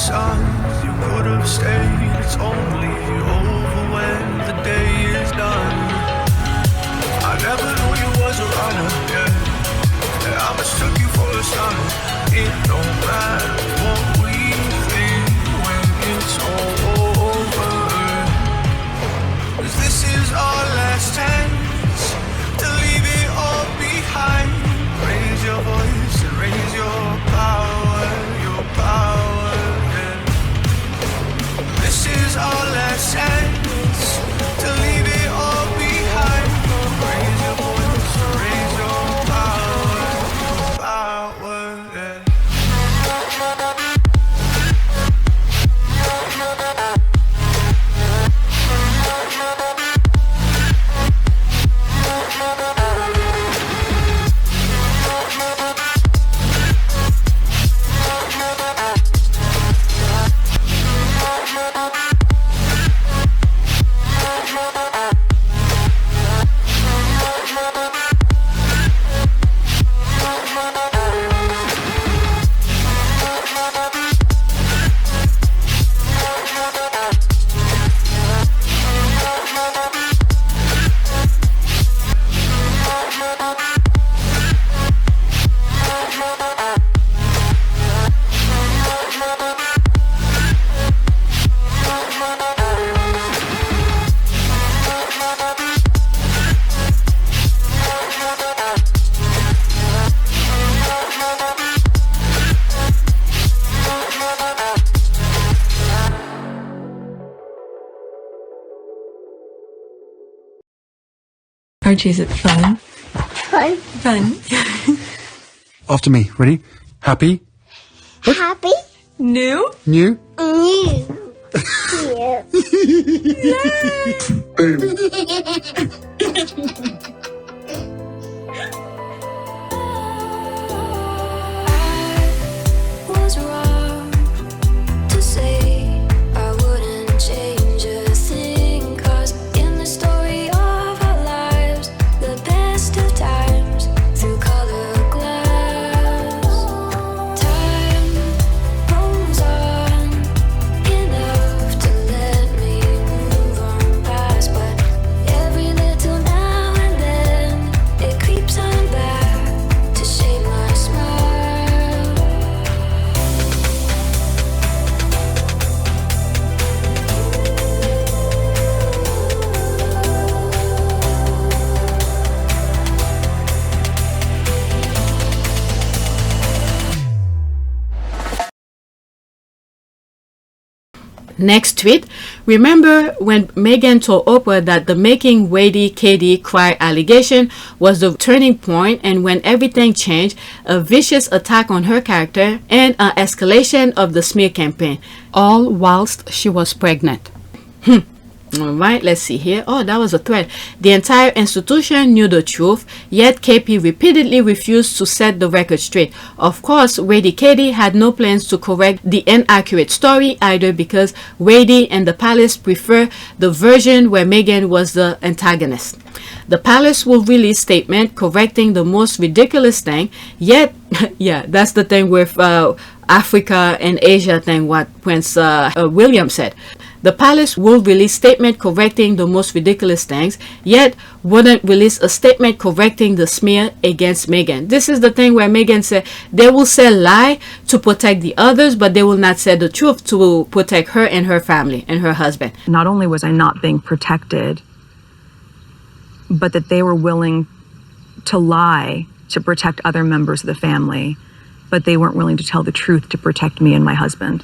signs you could have stayed. It's only over when the day is done. I never knew you was a runner, yeah. I mistook you for a son. It don't matter what we think when it's all over. 'Cause this is our last chance to leave it all behind. Raise your voice and raise your power, yeah. This is our last chance to leave it all behind. Raise your voice and raise your power, yeah. Archie, is it fun? Fun. Fun. After me. Ready? Happy? Happy. New? New? New. Was wrong to say I wouldn't change a thing, 'cause in the story of our lives, the best of times through colored glass, time rolls on enough to let me move on past, but every little now and then it creeps on back to shape my smile. Next tweet. Remember when Meghan told Oprah that the making Wadey Katie cry allegation was the turning point, and when everything changed, a vicious attack on her character and an escalation of the smear campaign, all whilst she was pregnant. Alright, let's see here. Oh, that was a thread. The entire institution knew the truth, yet KP repeatedly refused to set the record straight. Of course, Wadey Katie had no plans to correct the inaccurate story either, because Wadey and the palace prefer the version where Meghan was the antagonist. The palace will release statement correcting the most ridiculous thing, yet, yeah, that's the thing with Africa and Asia thing, what Prince William said. The palace will release statement correcting the most ridiculous things, yet wouldn't release a statement correcting the smear against Meghan. This is the thing where Meghan said they will say lie to protect the others, but they will not say the truth to protect her and her family and her husband. Not only was I not being protected, but that they were willing to lie to protect other members of the family, but they weren't willing to tell the truth to protect me and my husband.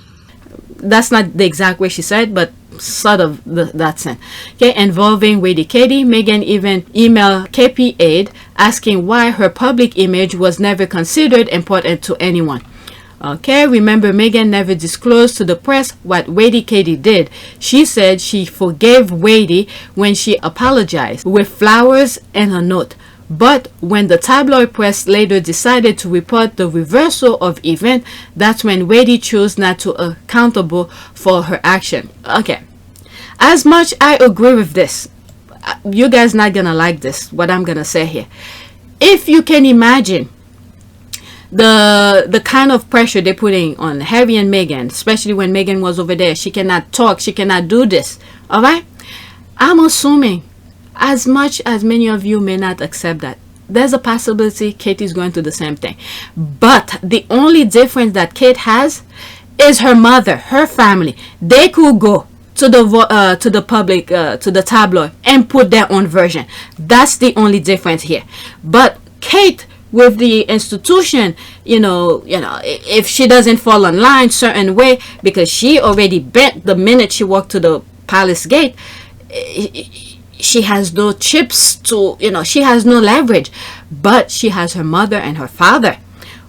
That's not the exact way she said, but sort of that sense. Okay, involving Wadey Katie, Meghan even emailed KP aide asking why her public image was never considered important to anyone. Okay, remember Meghan never disclosed to the press what Wadey Katie did. She said she forgave Wadey when she apologized with flowers and a note. But when the tabloid press later decided to report the reversal of event, that's when Wadey chose not to accountable for her action. Okay, as much I agree with this, you guys not gonna like this, what I'm gonna say here. If you can imagine the kind of pressure they're putting on Harry and Meghan, especially when Meghan was over there. She cannot talk, she cannot do this. All right, I'm assuming, as much as many of you may not accept that, there's a possibility Kate is going through the same thing. But the only difference that Kate has is her mother, her family. They could go to the public, to the tabloid, and put their own version. That's the only difference here. But Kate, with the institution, you know, if she doesn't fall in line certain way, because she already bent the minute she walked to the palace gate, she has no chips to, she has no leverage. But she has her mother and her father,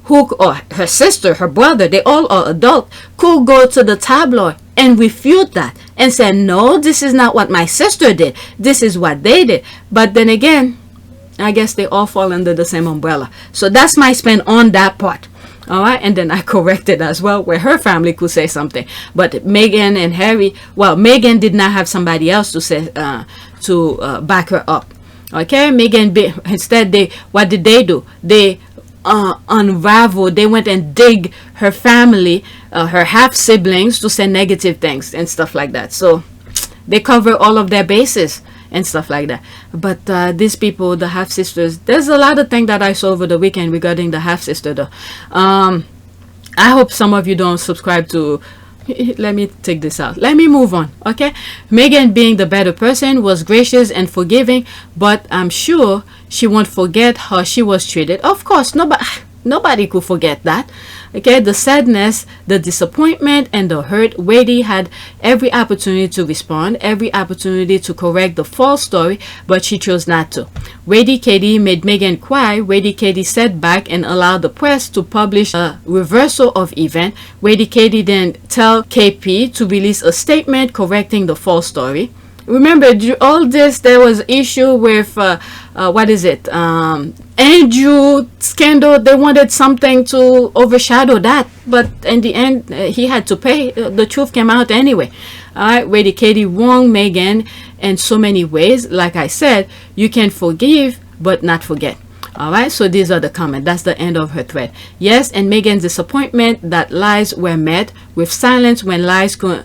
who, or her sister, her brother, they all are adult, could go to the tabloid and refute that and say, no, this is not what my sister did, this is what they did. But then again, I guess they all fall under the same umbrella. So that's my spin on that part. All right, and then I corrected as well where her family could say something. But Meghan and Harry, well, Meghan did not have somebody else to say to back her up. Okay, Meghan, instead, what did they do? They unraveled. They went and dig her family, her half siblings, to say negative things and stuff like that. So they cover all of their bases and stuff like that. But these people, the half sisters, there's a lot of things that I saw over the weekend regarding the half sister though. I hope some of you don't subscribe to. Let me take this out. Let me move on. Okay, Meghan, being the better person, was gracious and forgiving, but I'm sure she won't forget how she was treated. Of course, nobody could forget that. Okay, the sadness, the disappointment, and the hurt. Wadey had every opportunity to respond, every opportunity to correct the false story, but she chose not to. Wadey Katie made Meghan cry. Wadey Katie sat back and allowed the press to publish a reversal of event. Wadey Katie then tell KP to release a statement correcting the false story. Remember, all this, there was issue with Andrew scandal. They wanted something to overshadow that, but in the end, he had to pay. The truth came out anyway. All right, Wadey Katie wronged Meghan in so many ways. Like I said, you can forgive but not forget. All right, so these are the comments. That's the end of her thread. Yes, and Meghan's disappointment that lies were met with silence when lies could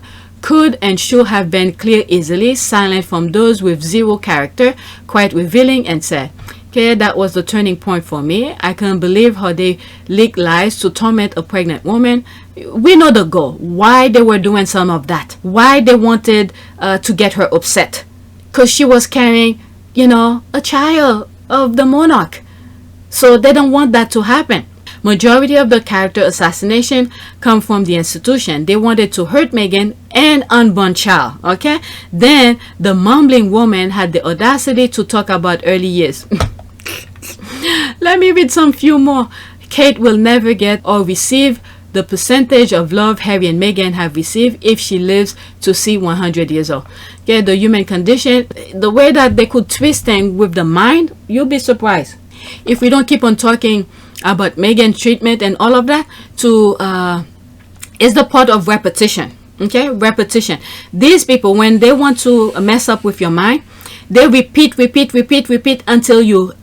and should have been clear easily, silent from those with zero character, quite revealing, and said, okay, that was the turning point for me. I can't believe how they leaked lies to torment a pregnant woman. We know the goal, why they were doing some of that, why they wanted to get her upset, because she was carrying, a child of the monarch. So they don't want that to happen. Majority of the character assassination come from the institution. They wanted to hurt Meghan and unborn child. Okay, then the mumbling woman had the audacity to talk about early years. Let me read some few more. Kate will never get or receive the percentage of love Harry and Meghan have received if she lives to see 100 years old. Okay, the human condition, the way that they could twist things with the mind, you'll be surprised. If we don't keep on talking about Meghan treatment and all of that, is the part of repetition. Okay, repetition. These people, when they want to mess up with your mind, they repeat until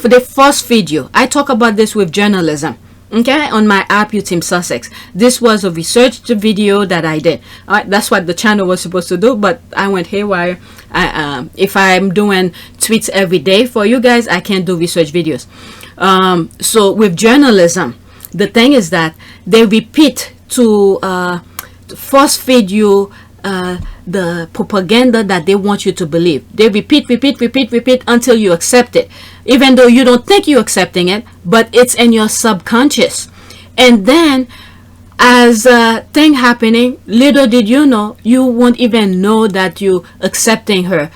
they force feed you. I talk about this with journalism. Okay, on my app, Team Sussex. This was a researched video that I did. That's what the channel was supposed to do, but I went haywire. If I'm doing tweets every day for you guys, I can't do research videos. So with journalism, the thing is that they repeat to force feed you the propaganda that they want you to believe. They repeat until you accept it, even though you don't think you're accepting it, but it's in your subconscious. And then as a thing happening, little did you know, you won't even know that you accepting her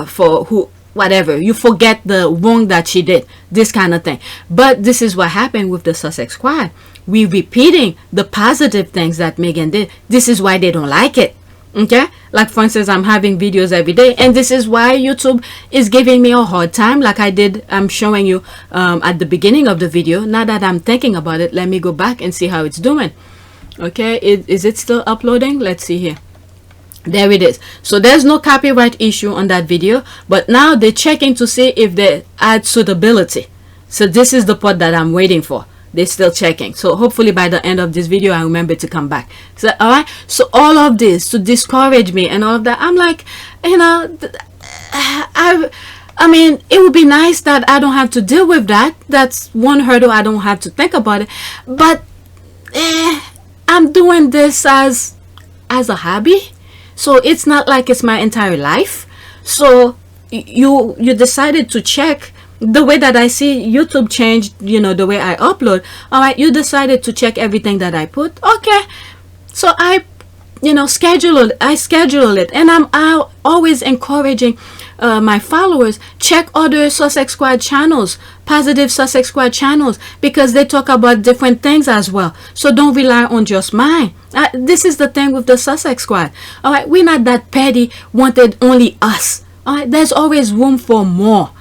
for whatever. You forget the wrong that she did, this kind of thing. But this is what happened with the Sussex squad. We repeating the positive things that Meghan did. This is why they don't like it. Okay, like for instance, I'm having videos every day, and this is why YouTube is giving me a hard time, like I did. I'm showing you at the beginning of the video. Now that I'm thinking about it, let me go back and see how it's doing. Okay, is it still uploading? Let's see here. There it is. So there's no copyright issue on that video, but now they're checking to see if they add suitability. So this is the part that I'm waiting for. they're still checking. So hopefully by the end of this video, I remember to come back. So, all right. So all of this to discourage me and all of that, I'm like, you know, I mean, it would be nice that I don't have to deal with that. That's one hurdle. I don't have to think about it. But I'm doing this as a hobby. So it's not like it's my entire life. So you decided to check the way that I see YouTube changed, you know, the way I upload. All right, you decided to check everything that I put. Okay. So I, you know, schedule it. And I'm always encouraging my followers, check other Sussex Squad channels, positive Sussex Squad channels, because they talk about different things as well. So don't rely on just mine. This is the thing with the Sussex Squad. All right, we're not that petty, wanted only us. All right, there's always room for more.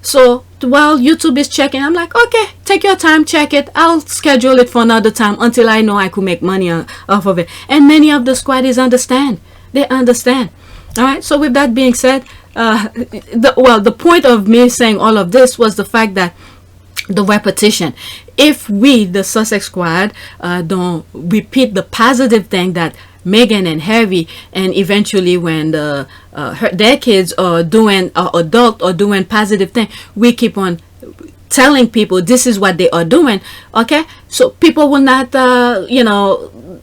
So while YouTube is checking, I'm like, okay, take your time, check it. I'll schedule it for another time until I know I could make money off of it. And many of the squaddies understand. They understand. All right. So with that being said, the point of me saying all of this was the fact that the repetition. If we, the Sussex Squad, don't repeat the positive thing that Meghan and Harry, and eventually when their kids are doing adult or doing positive thing, we keep on telling people this is what they are doing. Okay, so people will not you know,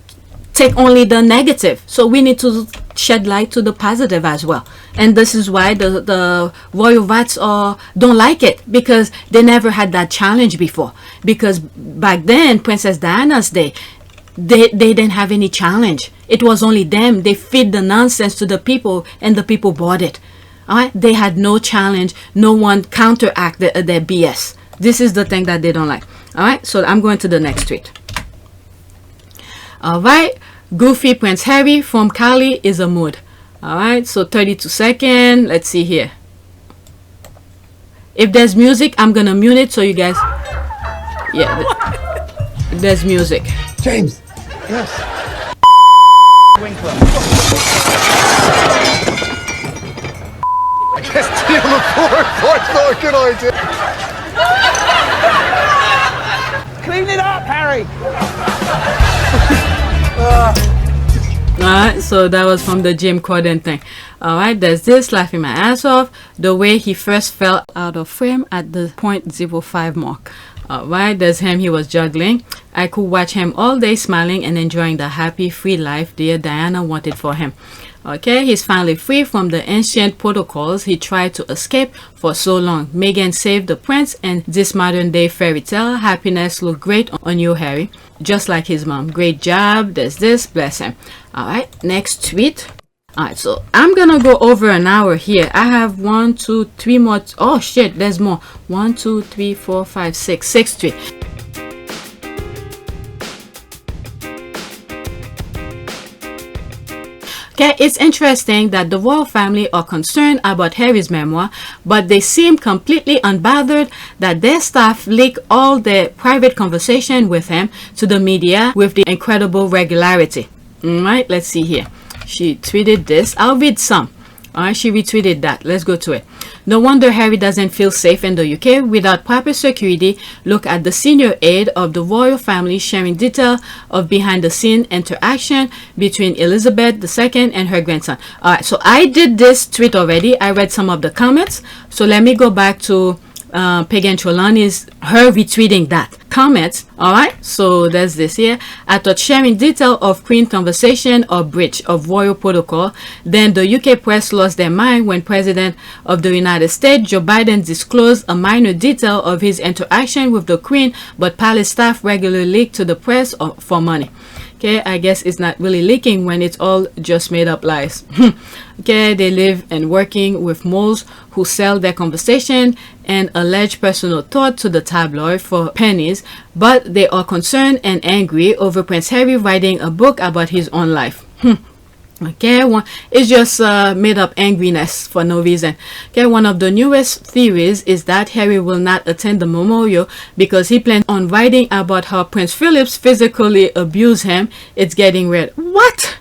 take only the negative. So we need to shed light to the positive as well. And this is why the royal vats don't like it, because they never had that challenge before. Because back then, Princess Diana's day, they didn't have any challenge. It was only them. They feed the nonsense to the people, and the people bought it. All right, they had no challenge. No one counteract their BS. This is the thing that they don't like. All right, so I'm going to the next tweet. All right, Goofy Prince Harry from Cali is a mood. All right, so 32 seconds. Let's see here. If there's music, I'm gonna mute it so you guys. Yeah, there's music. James. Yes. Winkler. I guess tea on the floor. That's not a good idea. Clean it up, Harry. Alright, so that was from the Jim Corden thing. Alright, there's this, laughing my ass off. The way he first fell out of frame at the 0.05 mark. Alright, there's him, he was juggling. I could watch him all day smiling and enjoying the happy, free life dear Diana wanted for him. Okay, he's finally free from the ancient protocols he tried to escape for so long. Meghan saved the prince, and this modern day fairy tale happiness looked great on you, Harry. Just like his mom. Great job. There's this. Bless him. Alright, next tweet. Alright, so I'm gonna go over an hour here. I have 1, 2, 3 more. Oh shit, there's more. 1, 2, 3, 4, 5, 6. 6 tweets. Okay, it's interesting that the royal family are concerned about Harry's memoir, but they seem completely unbothered that their staff leak all their private conversation with him to the media with the incredible regularity. Alright, let's see here. She tweeted this. I'll read some. Alright, she retweeted that. Let's go to it. No wonder Harry doesn't feel safe in the UK without proper security. Look at the senior aide of the royal family sharing detail of behind-the-scene interaction between Elizabeth II and her grandson. Alright, so I did this tweet already. I read some of the comments. So let me go back to Pagan Trelawney's, her retweeting that comments. All right, so there's this here. I thought sharing detail of Queen conversation or breach of royal protocol. Then the UK press lost their mind when President of the United States Joe Biden disclosed a minor detail of his interaction with the Queen, but palace staff regularly leaked to the press for money. Okay, I guess it's not really leaking when it's all just made up lies. Okay, they live and working with moles who sell their conversation and alleged personal thought to the tabloid for pennies, but they are concerned and angry over Prince Harry writing a book about his own life. Okay, it's just made up angriness for no reason. Okay, one of the newest theories is that Harry will not attend the memorial because he plans on writing about how Prince Philip physically abused him. It's getting weird. What?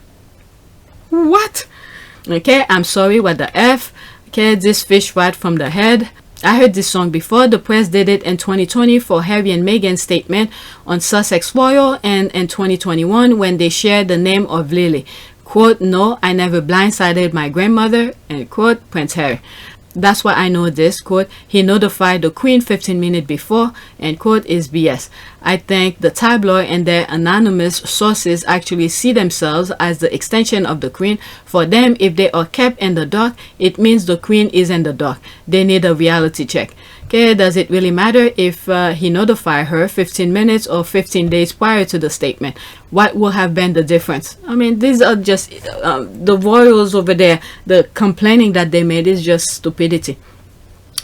Okay, I'm sorry, what the F? Okay, this fish right from the head. I heard this song before. The press did it in 2020 for Harry and Meghan's statement on Sussex Royal, and in 2021 when they shared the name of Lily. Quote, "No, I never blindsided my grandmother," end quote, Prince Harry. That's why I know this, quote, "He notified the Queen 15 minutes before," end quote, is BS. I think the tabloid and their anonymous sources actually see themselves as the extension of the Queen. For them, if they are kept in the dark, it means the Queen is in the dark. They need a reality check. Okay, does it really matter if he notified her 15 minutes or 15 days prior to the statement? What will have been the difference? I mean, these are just the royals over there. The complaining that they made is just stupidity.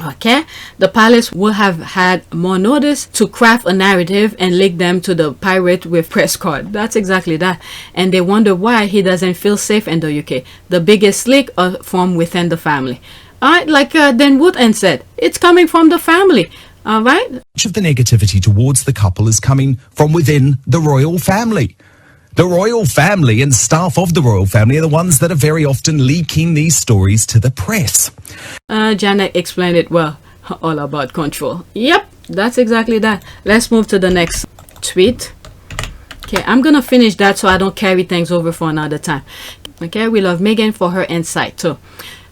Okay, the palace will have had more notice to craft a narrative and leak them to the pirate with press card. That's exactly that. And they wonder why he doesn't feel safe in the UK. The biggest leak are from within the family. Alright, like Dan Woodend said, it's coming from the family. Alright? Much of the negativity towards the couple is coming from within the royal family. The royal family and staff of the royal family are the ones that are very often leaking these stories to the press. Janet explained it well. All about control. Yep, that's exactly that. Let's move to the next tweet. Okay, I'm gonna finish that so I don't carry things over for another time. Okay, we love Meghan for her insight too.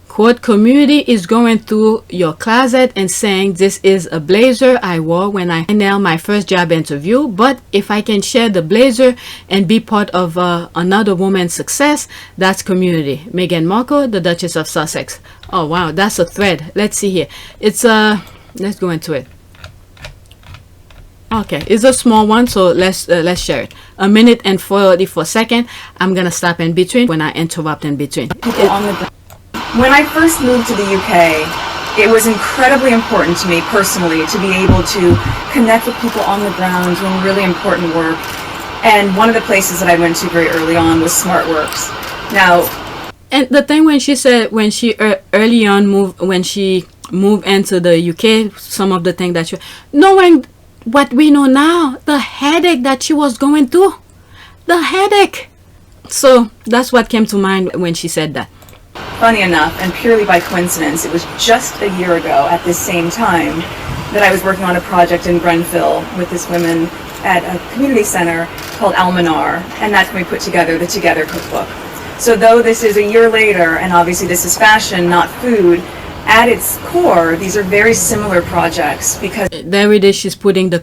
Quote, "Community is going through your closet and saying this is a blazer I wore when I nailed my first job interview, but if I can share the blazer and be part of another woman's success, that's community." Meghan Markle, the Duchess of Sussex. Oh wow, that's a thread. Let's see here. It's let's go into it. Okay, it's a small one, so let's share it. 1 minute and 44 seconds. I'm gonna stop in between when I interrupt in between. When I first moved to the UK, it was incredibly important to me personally to be able to connect with people on the ground doing really important work. And one of the places that I went to very early on was SmartWorks. Now, and the thing when she said when she early on moved into the UK, some of the things that she, knowing what we know now, the headache that she was going through, the headache. So that's what came to mind when she said that. Funny enough, and purely by coincidence, it was just a year ago at this same time that I was working on a project in Grenfell with this woman at a community center called Almanar, and that's when we put together the Together cookbook. So though this is a year later, and obviously this is fashion, not food, at its core, these are very similar projects because... There it is, she's putting the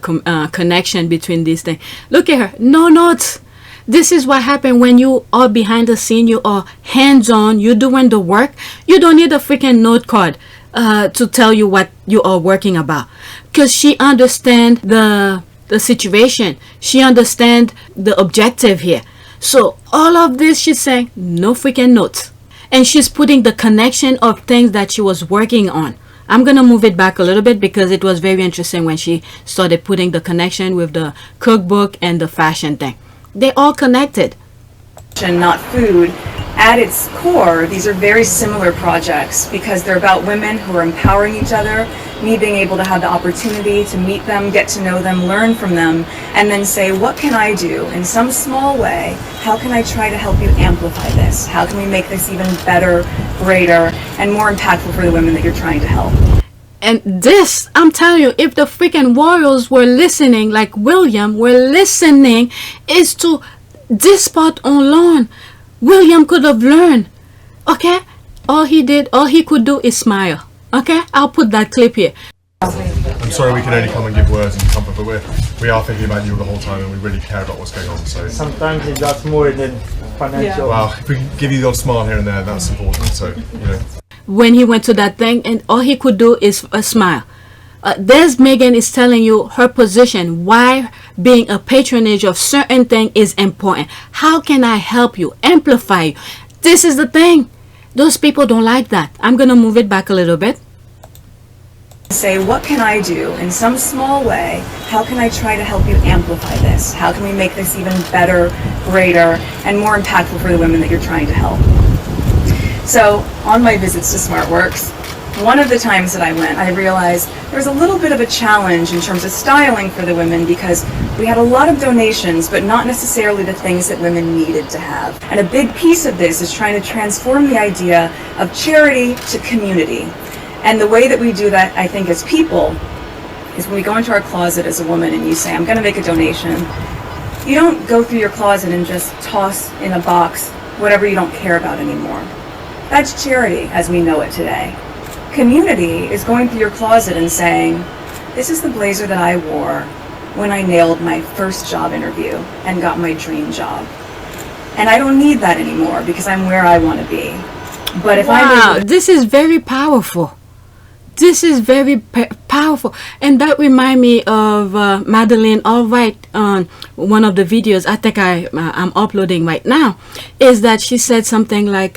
connection between these things. Look at her, no notes. This is what happened when you are behind the scene, you are hands-on, you're doing the work. You don't need a freaking note card to tell you what you are working about. Because she understands the situation. She understands the objective here. So all of this, she's saying, no freaking notes. And she's putting the connection of things that she was working on. I'm going to move it back a little bit because it was very interesting when she started putting the connection with the cookbook and the fashion thing. They all connected. Not food. At its core, these are very similar projects because they're about women who are empowering each other, me being able to have the opportunity to meet them, get to know them, learn from them, and then say, what can I do in some small way? How can I try to help you amplify this? How can we make this even better, greater, and more impactful for the women that you're trying to help? And this, I'm telling you, if the freaking royals were listening, like William were listening, is to this part alone. William could have learned. Okay? All he could do is smile. Okay? I'll put that clip here. I'm sorry we can only come and give words and comfort, but we are thinking about you the whole time and we really care about what's going on. So Sometimes it does more than financial. well, if we can give you the odd smile here and there, that's important. So, you know. When he went to that thing and all he could do is a smile. There's Meghan is telling you her position, why being a patronage of certain thing is important. How can I help you, amplify you? This is the thing. Those people don't like that. I'm going to move it back a little bit. Say, what can I do in some small way? How can I try to help you amplify this? How can we make this even better, greater, and more impactful for the women that you're trying to help? So on my visits to SmartWorks, one of the times that I went, I realized there was a little bit of a challenge in terms of styling for the women because we had a lot of donations, but not necessarily the things that women needed to have. And a big piece of this is trying to transform the idea of charity to community. And the way that we do that, I think, as people, is when we go into our closet as a woman and you say, I'm going to make a donation. You don't go through your closet and just toss in a box whatever you don't care about anymore. That's charity as we know it today. Community is going through your closet and saying, this is the blazer that I wore when I nailed my first job interview and got my dream job. And I don't need that anymore because I'm where I want to be. But if Wow, this is very powerful. This is very powerful, and that remind me of Madeleine Albright on one of the videos I think I'm uploading right now, is that she said something like,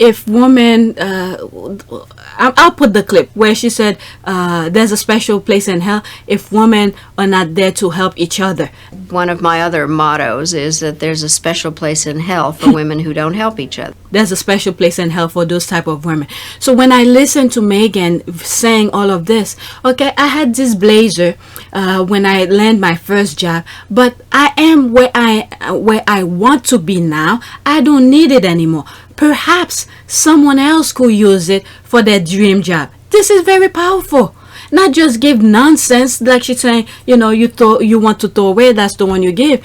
if women, I'll put the clip where she said, there's a special place in hell if women are not there to help each other. One of my other mottos is that there's a special place in hell for women who don't help each other. There's a special place in hell for those type of women. So when I listened to Meghan saying all of this, okay, I had this blazer when I landed my first job, but I am where I want to be now. I don't need it anymore. Perhaps someone else could use it for their dream job. This is very powerful. Not just give nonsense like she's saying, you know, you want to throw away, that's the one you give.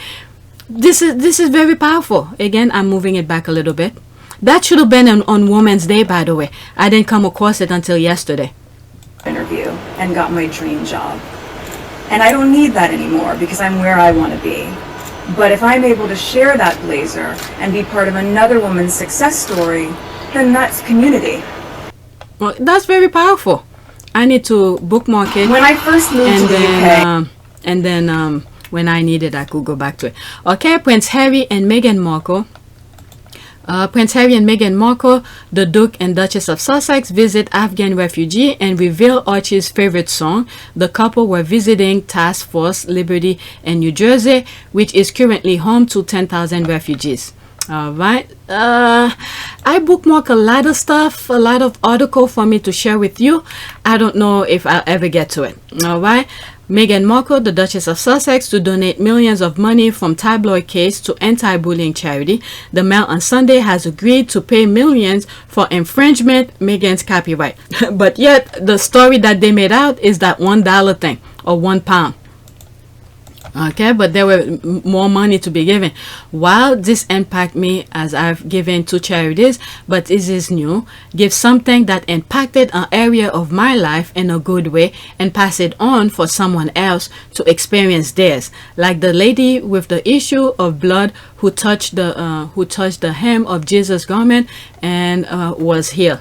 This is very powerful. Again, I'm moving it back a little bit. That should have been on Women's Day, by the way. I didn't come across it until yesterday. Interview and got my dream job. And I don't need that anymore because I'm where I want to be. But if I'm able to share that blazer and be part of another woman's success story, then that's community. Well, that's very powerful. I need to bookmark it. When I first moved to the UK, and then when I need it, I could go back to it. Okay, Prince Harry and Meghan Markle. Prince Harry and Meghan Markle, the Duke and Duchess of Sussex, visit Afghan refugee and reveal Archie's favorite song. The couple were visiting Task Force Liberty in New Jersey, which is currently home to 10,000 refugees. All right. I bookmark a lot of stuff, a lot of article for me to share with you. I don't know if I'll ever get to it. All right. Meghan Markle, the Duchess of Sussex, to donate millions of money from tabloid case to anti-bullying charity. The Mail on Sunday has agreed to pay millions for infringement Meghan's copyright. But yet, the story that they made out is that $1 thing or £1. Okay, but there were more money to be given. While this impact me as I've given to charities, but this is new, give something that impacted an area of my life in a good way and pass it on for someone else to experience theirs. Like the lady with the issue of blood who touched the hem of Jesus' garment and was healed.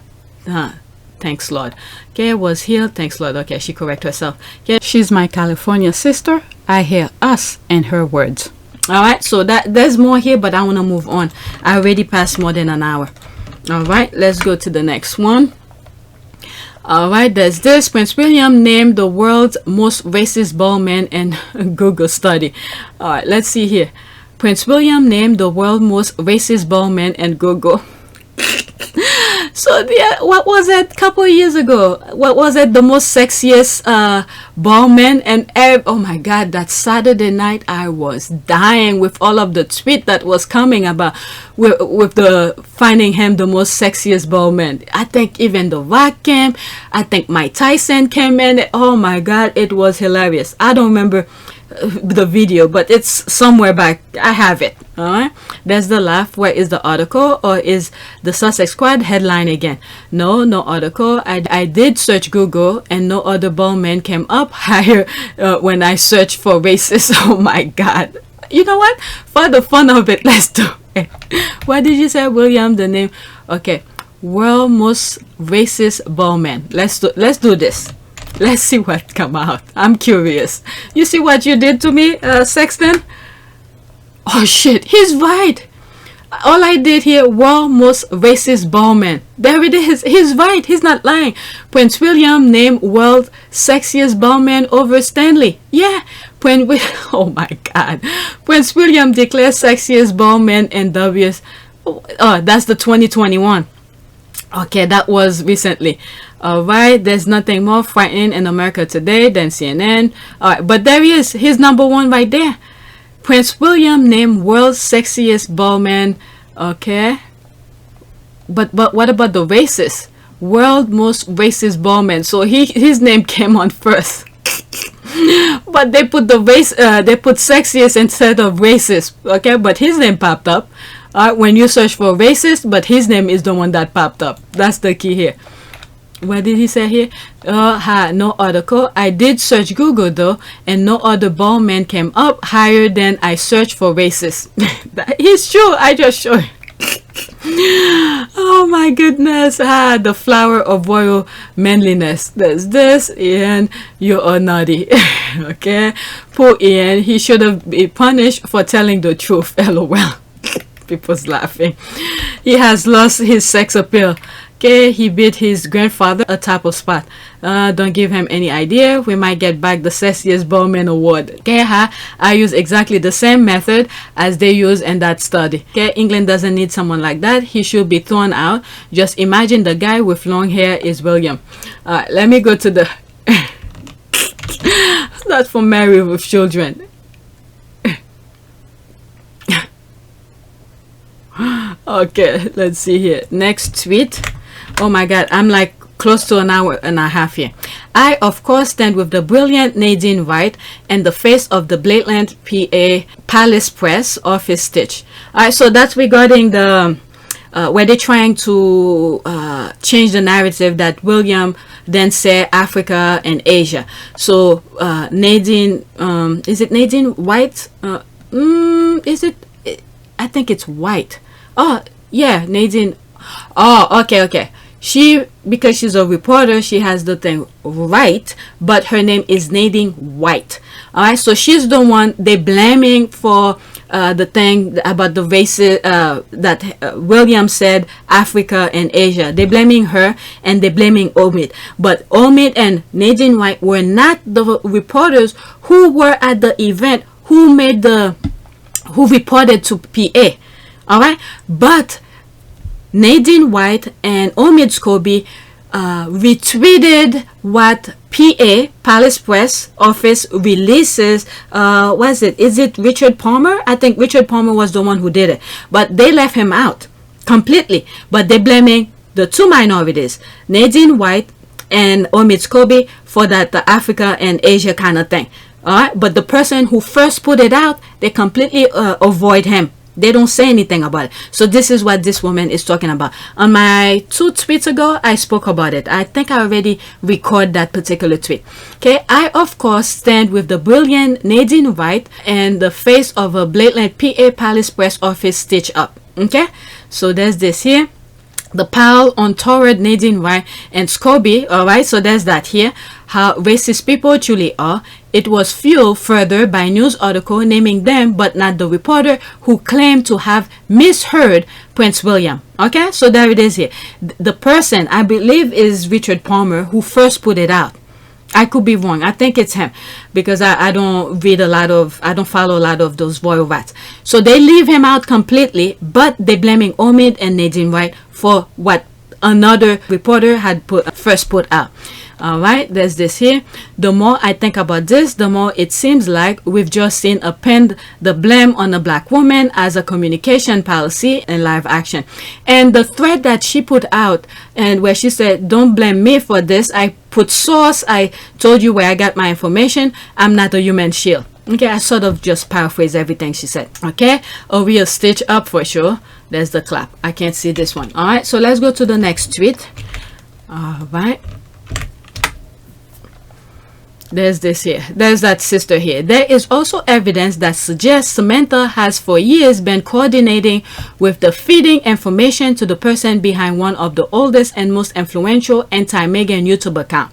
Thanks, Lord. Okay, was healed. Thanks, Lord. Okay, she corrected herself. Okay, she's my California sister. I hear us in her words. All right, so there's more here, but I want to move on. I already passed more than an hour. All right, let's go to the next one. All right, there's this. Prince William named the world's most racist bald man in Google study. All right, let's see here. Prince William named the world's most racist bald man in Google. So what was it a couple of years ago? What was it? The most sexiest bald man, and oh my God, that Saturday night I was dying with all of the tweet that was coming about with the finding him the most sexiest bald man. I think even The Rock came. I think Mike Tyson came in. Oh my God, it was hilarious. I don't remember the video, but it's somewhere back. I have it. All right, there's the laugh. Where is the article? Or is the Sussex Squad headline again? No article. I did search Google and no other bald man came up higher when I searched for racist. Oh my God. You know what, for the fun of it, let's do it. What did you say, William? The name? Okay, world most racist bald man. Let's do this. Let's see what come out. I'm curious. You see what you did to me, Sexton? Oh shit, he's right. All I did here, world most racist bald man. There it is. He's right. He's not lying. Prince William named world sexiest bald man over Stanley. Yeah. Oh my God. Prince William declared sexiest bald man in WS. Oh, that's the 2021. Okay, that was recently. Alright, there's nothing more frightening in America today than CNN. Alright, but there he is. He's number one right there. Prince William named world's sexiest bald man. Okay. But what about the racist? world most racist ballman. So his name came on first. But they put they put sexiest instead of racist. Okay, but his name popped up. When you search for racist, but his name is the one that popped up. That's the key here. What did he say here? No article. I did search Google though, and no other ballman came up higher than I searched for racist. It's true. I just showed you. Oh my goodness. The flower of royal manliness. There's this, and you are naughty. Okay, poor Ian. He should have been punished for telling the truth. LOL. People's laughing. He has lost his sex appeal. Okay, he beat his grandfather a type of spot. Don't give him any idea. We might get back the sexiest bowman award. Okay, I use exactly the same method as they use in that study. Okay, England doesn't need someone like that. He should be thrown out. Just imagine the guy with long hair is William. Let me go to the that's for married with children. Okay, let's see here. Next tweet. Oh my god, I'm like close to an hour and a half here. I of course stand with the brilliant Nadine White and the face of the blatant PA Palace Press office stitch. Alright, so that's regarding the where they're trying to change the narrative that William then said Africa and Asia. So Nadine, is it Nadine White? Is it? I think it's White. Oh yeah, Nadine. Oh, okay. She, because she's a reporter, she has the thing right, but her name is Nadine White. All right, so she's the one they blaming for the thing about the races that William said Africa and Asia. They're blaming her and they're blaming Omid. But Omid and Nadine White were not the reporters who were at the event who reported to PA. All right, but Nadine White and Omid Scobie retweeted what PA Palace Press Office releases. Was it? Is it Richard Palmer? I think Richard Palmer was the one who did it, but they left him out completely. But they're blaming the two minorities, Nadine White and Omid Scobie, for that the Africa and Asia kind of thing. All right, but the person who first put it out, they completely avoid him. They don't say anything about it. So this is what this woman is talking about. On my 2 tweets ago, I spoke about it. I think I already recorded that particular tweet. Okay, I of course stand with the brilliant Nadine White and the face of a blatant PA Palace Press Office stitch up. Okay, so there's this here. The pile on Torrid, Nadine White and Scobie. Alright, so there's that here. How racist people truly are. It was fueled further by news article naming them but not the reporter who claimed to have misheard Prince William. Okay, so there it is here. The person I believe is Richard Palmer who first put it out. I could be wrong. I think it's him because I don't read I don't follow a lot of those royal rats. So they leave him out completely, but they're blaming Omid and Nadine White for what another reporter had first put out. All right, there's this here. The more I think about this, the more it seems like we've just seen append the blame on a black woman as a communication policy and live action. And the thread that she put out, and where she said, don't blame me for this, I put source, I told you where I got my information, I'm not a human shield. Okay, I sort of just paraphrase everything she said. Okay, a real stitch up for sure. There's the clap. I can't see this one. All right, so let's go to the next tweet. All right. There's this here. There's that sister here. There is also evidence that suggests Samantha has for years been coordinating with the feeding information to the person behind one of the oldest and most influential anti-Meghan YouTube account.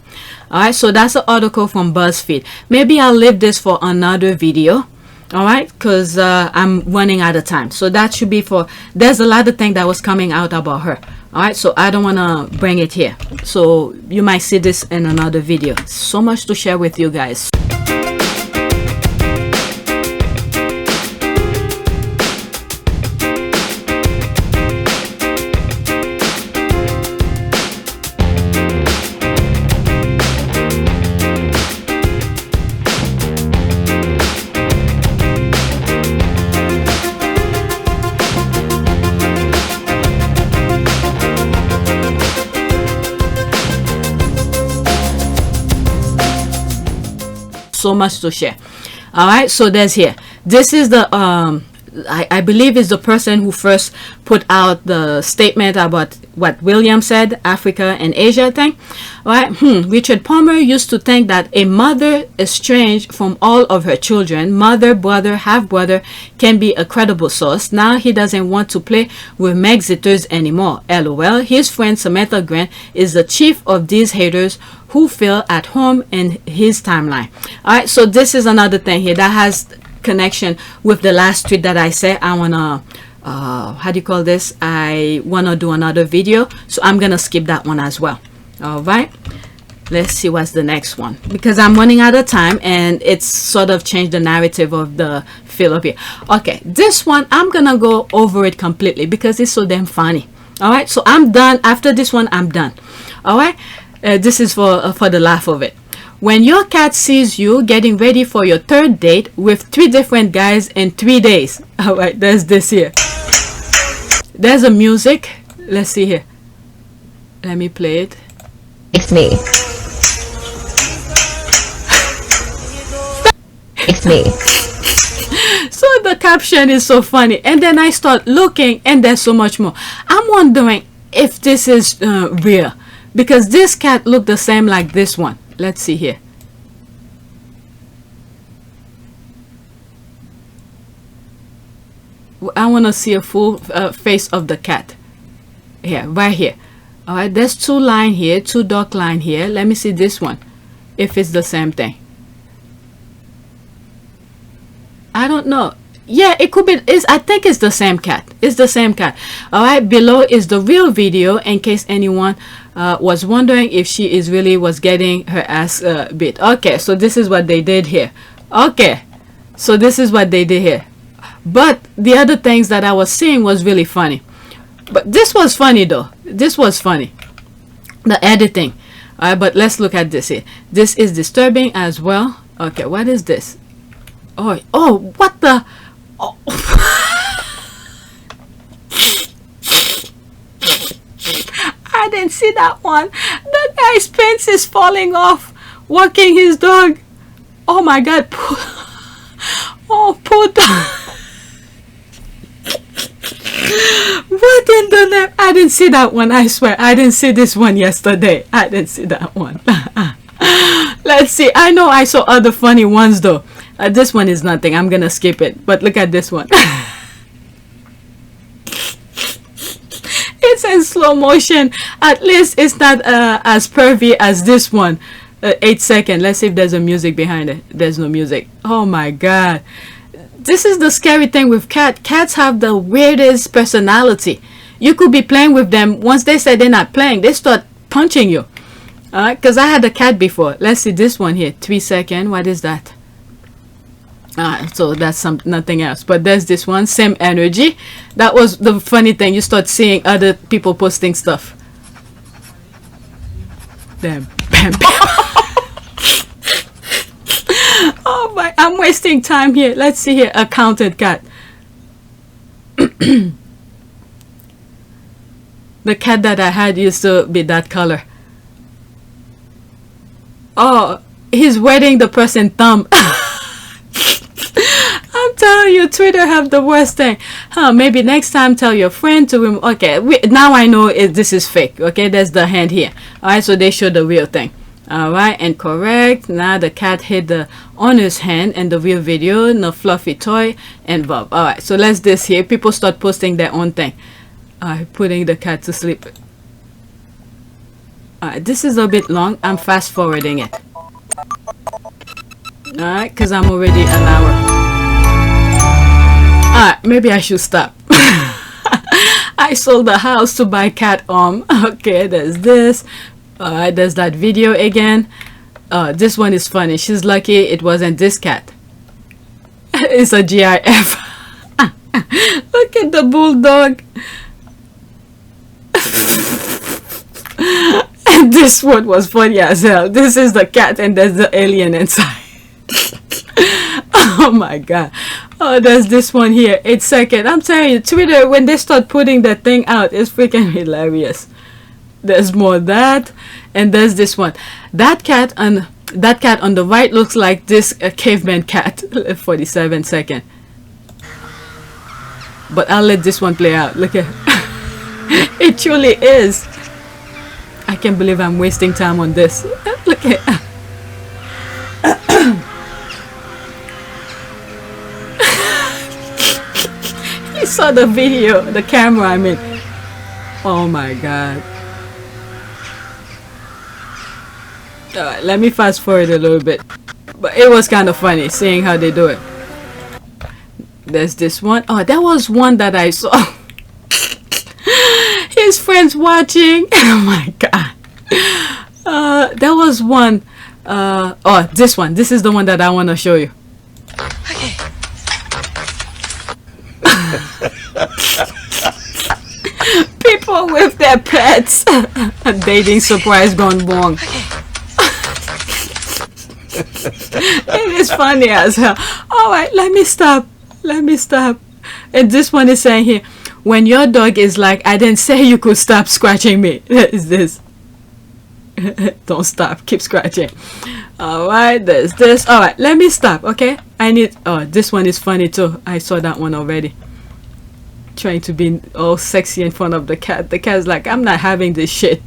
Alright, so that's an article from BuzzFeed. Maybe I'll leave this for another video. Alright, because I'm running out of time. So that should be for, there's a lot of things that was coming out about her. Alright, so I don't want to bring it here. So you might see this in another video. So much to share with you guys. so much to share. All right, so there's here. This is the I believe is the person who first put out the statement about what William said, Africa and Asia thing. All right. Richard Palmer used to think that a mother estranged from all of her children, mother, brother, half-brother, can be a credible source. Now he doesn't want to play with Megxiters anymore. LOL. His friend Samantha Grant is the chief of these haters who feel at home in his timeline. All right. So this is another thing here that has connection with the last tweet that I said. I wanna how do you call this, I wanna do another video, so I'm gonna skip that one as well. All right, let's see what's the next one, because I'm running out of time and it's sort of changed the narrative of the feel of here. Okay, this one I'm gonna go over it completely because it's so damn funny. All right, so I'm done. After this one I'm done. All right, this is for the laugh of it. When your cat sees you getting ready for your third date with 3 different guys in 3 days. All right, there's this here. There's a music. Let's see here. Let me play it. It's me. It's me. So the caption is so funny. And then I start looking and there's so much more. I'm wondering if this is real. Because this cat looked the same like this one. Let's see here. I want to see a full face of the cat. Here, right here. All right, there's 2 lines here, 2 dark lines here. Let me see this one, if it's the same thing. I don't know. Yeah, it could be. I think it's the same cat. It's the same cat. All right, below is the real video in case anyone was wondering if she is really was getting her ass beat. Okay, so this is what they did here. Okay, so this is what they did here. But the other things that I was seeing was really funny. But this was funny though. This was funny. The editing. All right, but let's look at this here. This is disturbing as well. Okay, what is this? Oh, what the? Oh. I didn't see that one. That guy's pants is falling off walking his dog. Oh my god. Oh, poor dog. What in the name? I didn't see that one. I swear I didn't see this one yesterday. I didn't see that one. Let's see. I know I saw other funny ones though. This one is nothing. I'm gonna skip it. But look at this one. It's in slow motion. At least it's not as pervy as this one. 8 seconds. Let's see if there's a music behind it. There's no music. Oh my god. This is the scary thing with cats. Cats have the weirdest personality. You could be playing with them. Once they say they're not playing, they start punching you. Alright, because I had a cat before. Let's see this one here. 3 seconds. What is that? So that's nothing else. But there's this one. Same energy. That was the funny thing. You start seeing other people posting stuff. Bam, bam, bam. Oh my, I'm wasting time here. Let's see here. A counted cat. The cat that I had used to be that color. Oh, he's wetting the person's thumb. I'm telling you, Twitter have the worst thing. Maybe next time tell your friend to remove. Okay, now I know this is fake. Okay, there's the hand here. Alright, so they show the real thing. Alright, and correct. Now the cat hit the owner's hand in the real video. No fluffy toy and Bob. Alright, so let's this here. People start posting their own thing. Alright, putting the cat to sleep. Alright, this is a bit long. I'm fast forwarding it. Alright, because I'm already an hour. Alright, maybe I should stop. I sold the house to buy cat arm. Okay, there's this. Alright, there's that video again. This one is funny. She's lucky it wasn't this cat. It's a GIF. Look at the bulldog. And this one was funny as hell. This is the cat and there's the alien inside. Oh my god. Oh, there's this one here. 8 seconds. I'm telling you, Twitter, when they start putting that thing out, it's freaking hilarious. There's more of that. And there's this one. That cat, and That cat on the right looks like this caveman cat. 47 second. But I'll let this one play out. Look at it truly is. I can't believe I'm wasting time on this. Look at you saw the video, the camera, I mean. Oh my god. Alright, let me fast forward a little bit. But it was kind of funny seeing how they do it. There's this one. Oh, that was one that I saw. His friends watching. Oh my god. That was one. Oh, this one. This is the one that I want to show you. Okay. People with their pets. A dating surprise gone wrong. It is funny as hell. Alright, let me stop. Let me stop. And this one is saying here, when your dog is like, I didn't say you could stop scratching me. Is this? Don't stop. Keep scratching. Alright, there's this. Alright, let me stop, okay? I need... Oh, this one is funny too. I saw that one already. Trying to be all sexy in front of the cat. The cat's like, I'm not having this shit.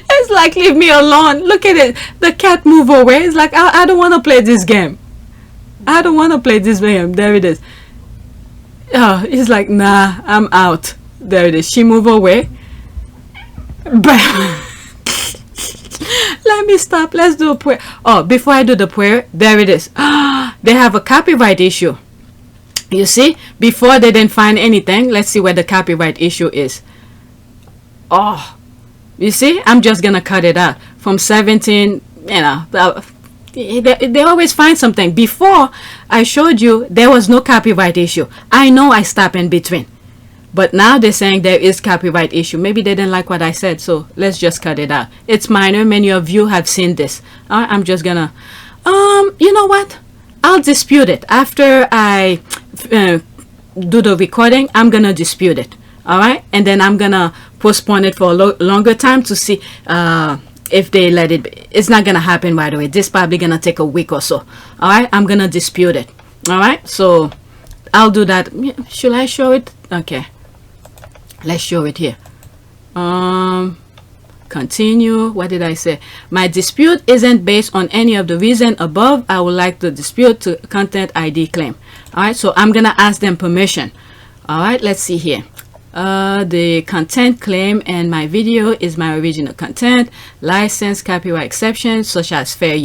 It's like, leave me alone. Look at it. The cat move away. It's like, I don't want to play this game. I don't want to play this game. There it is. Oh, he's like, nah, I'm out. There it is. She move away. Bam. Let me stop. Let's do a prayer. Oh, before I do the prayer, there it is. They have a copyright issue. You see, before they didn't find anything. Let's see where the copyright issue is. Oh, you see, I'm just gonna cut it out from 17. You know, they always find something. Before I showed you, there was no copyright issue. I know I stopped in between, but now they're saying there is copyright issue. Maybe they didn't like what I said, so let's just cut it out. It's minor. Many of you have seen this. I'm just gonna you know what, I'll dispute it after I do the recording. I'm gonna dispute it. All right, and then I'm gonna postpone it for a longer time to see if they let it be. It's not gonna happen right away. This probably gonna take a week or so. All right, I'm gonna dispute it. All right, so I'll do that. Should I show it? Okay, let's show it here. Continue. What did I say? My dispute isn't based on any of the reason above. I would like to dispute to content ID claim. All right, so I'm gonna ask them permission. All right, let's see here. The content claim and my video is my original content. License, copyright exceptions such as fair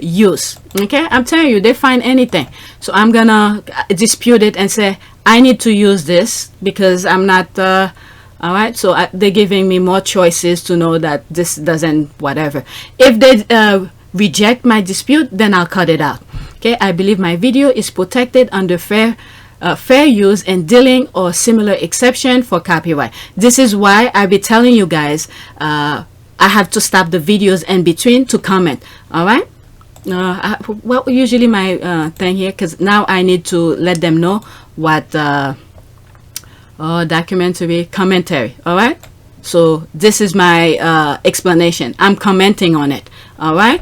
use. Okay, I'm telling you, they find anything. So I'm gonna dispute it and say I need to use this because I'm not. All right, so they're giving me more choices to know that this doesn't whatever. If they reject my dispute, then I'll cut it out. Okay, I believe my video is protected under fair use and dealing or similar exception for copyright. This is why I be telling you guys I have to stop the videos in between to comment. All right, well, usually my thing here, because now I need to let them know what documentary commentary. All right, so this is my explanation. I'm commenting on it. All right.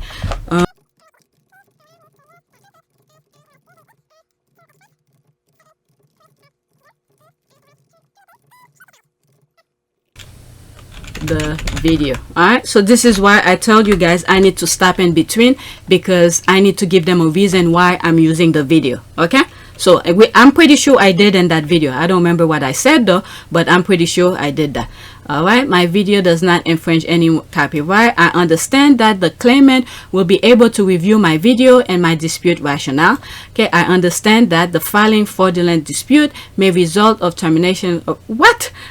The video. All right, so this is why I told you guys I need to stop in between, because I need to give them a reason why I'm using the video. Okay, so I'm pretty sure I did in that video. I don't remember what I said though, but I'm pretty sure I did that. All right, my video does not infringe any copyright. I understand that the claimant will be able to review my video and my dispute rationale. Okay, I understand that the filing fraudulent dispute may result of termination of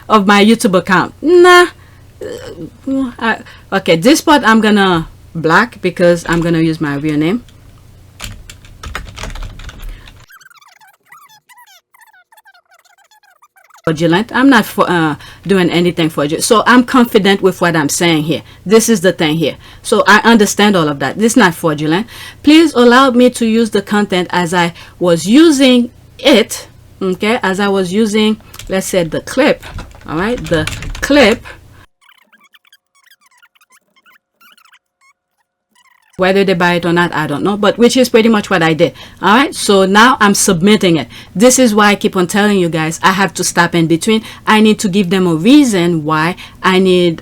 of my YouTube account. Nah. Okay, this part I'm gonna black because I'm gonna use my real name. Fraudulent. I'm not doing anything fraudulent, so I'm confident with what I'm saying here. This is the thing here, so I understand all of that. This is not fraudulent. Please allow me to use the content as I was using it. okay, as I was using, let's say, the clip, all right, the clip, whether they buy it or not, I don't know, but which is pretty much what I did. All right, so now I'm submitting it. This is why I keep on telling you guys, I have to stop in between. I need to give them a reason why I need,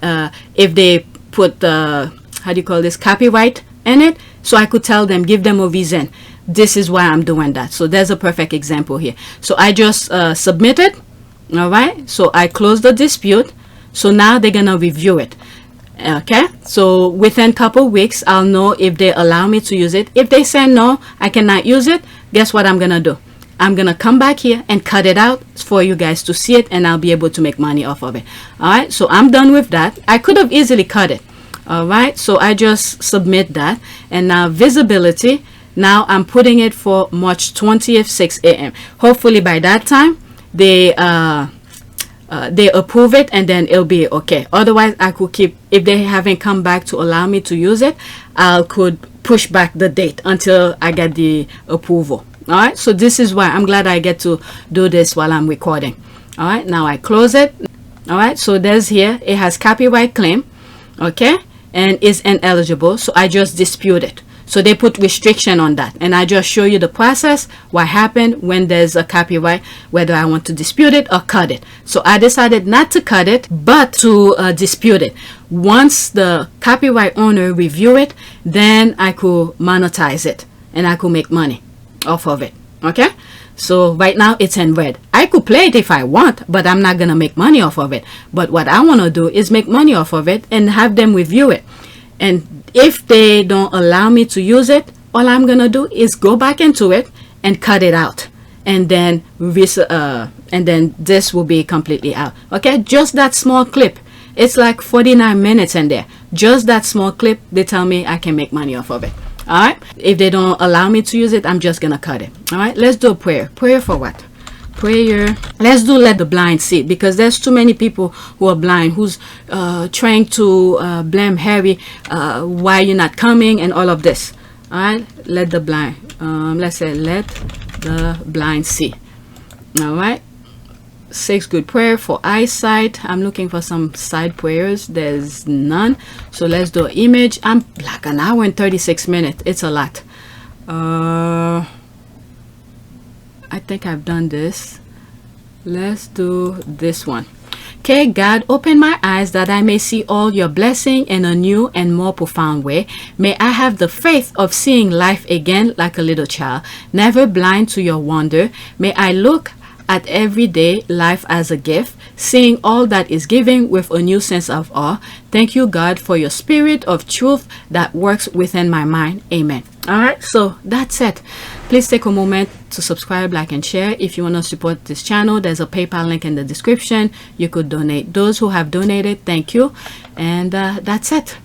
if they put the, how do you call this, copyright in it, so I could tell them, give them a reason. This is why I'm doing that. So there's a perfect example here. So I just submitted. All right, so I closed the dispute. So now they're gonna review it. Okay, so within a couple weeks I'll know if they allow me to use it. If they say no, I cannot use it, guess what I'm gonna do? I'm gonna come back here and cut it out for you guys to see it, and I'll be able to make money off of it. All right, so I'm done with that. I could have easily cut it. All right, so I just submit that, and now visibility, now I'm putting it for March 20th, 6 a.m. Hopefully by that time they approve it, and then it'll be okay. Otherwise, I could keep, if they haven't come back to allow me to use it, I could push back the date until I get the approval. All right, so this is why I'm glad I get to do this while I'm recording. All right, now I close it. All right, so there's here, it has copyright claim, okay, and is ineligible, so I just dispute it. So they put restriction on that, and I just show you the process, what happened when there's a copyright, whether I want to dispute it or cut it. So I decided not to cut it, but to dispute it. Once the copyright owner review it, then I could monetize it, and I could make money off of it. Okay, so right now it's in red. I could play it if I want, but I'm not gonna make money off of it. But what I want to do is make money off of it and have them review it. And if they don't allow me to use it, all I'm gonna do is go back into it and cut it out, and then this will be completely out. Okay, just that small clip. It's like 49 minutes in there. Just that small clip, they tell me I can make money off of it. All right, if they don't allow me to use it, I'm just gonna cut it. All right, let's do a prayer. Prayer for what? Prayer. Let's do let the blind see, because there's too many people who are blind, who's trying to blame Harry, why you're not coming and all of this. All right, let the blind, let's say let the blind see. All right, 6 good prayer for eyesight. I'm looking for some side prayers. There's none, so let's do an image. I'm like an hour and 36 minutes. It's a lot. I think I've done this. Let's do this one. Okay, God, open my eyes that I may see all your blessing in a new and more profound way. May I have the faith of seeing life again like a little child, never blind to your wonder. May I look at everyday life as a gift, seeing all that is given with a new sense of awe. Thank you, God, for your spirit of truth that works within my mind. Amen. All right, so that's it. Please take a moment to subscribe, like, and share. If you want to support this channel, there's a PayPal link in the description. You could donate. Those who have donated, thank you. And that's it.